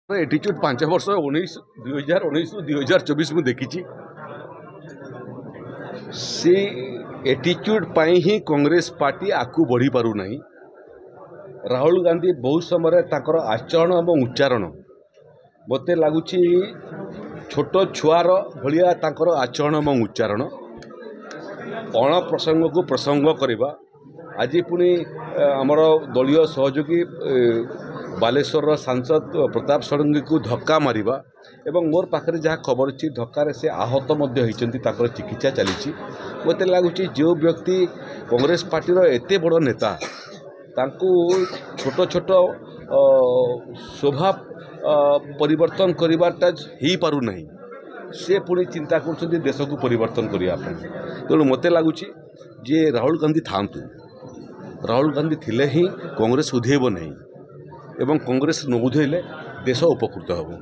Attitude 5 वर्ष 2019 2024 में देखी से एटीट्यूड पाई ही कांग्रेस पार्टी आकु बढ़ी पारु नहीं। राहुल गांधी बहुत समय ताकर आचरण और उच्चारण मत लगुच छोट छुआर भाया ताकर आचरण और उच्चारण अण प्रसंग को प्रसंग करवा। आज पुणी आमर दलीय सहयोगी बालेश्वर सांसद प्रताप षडंगी को धक्का मारिबा एवं मोर पाखे जहाँ खबर अच्छी धक्कार से आहत होती चिकित्सा चली। मत लगुच जो व्यक्ति कांग्रेस पार्टी एते बड़ नेता तांको छोट छोट स्वभाव परिवर्तन करवाटा हो पारु नहीं। से पुणी चिंता कर देश को परिवर्तन करने तेणु मत लगुच जे राहुल गांधी थांतु राहुल गांधी थिले ही कांग्रेस उधेब नहीं एवं कांग्रेस न उधेले देश उपकृत हो।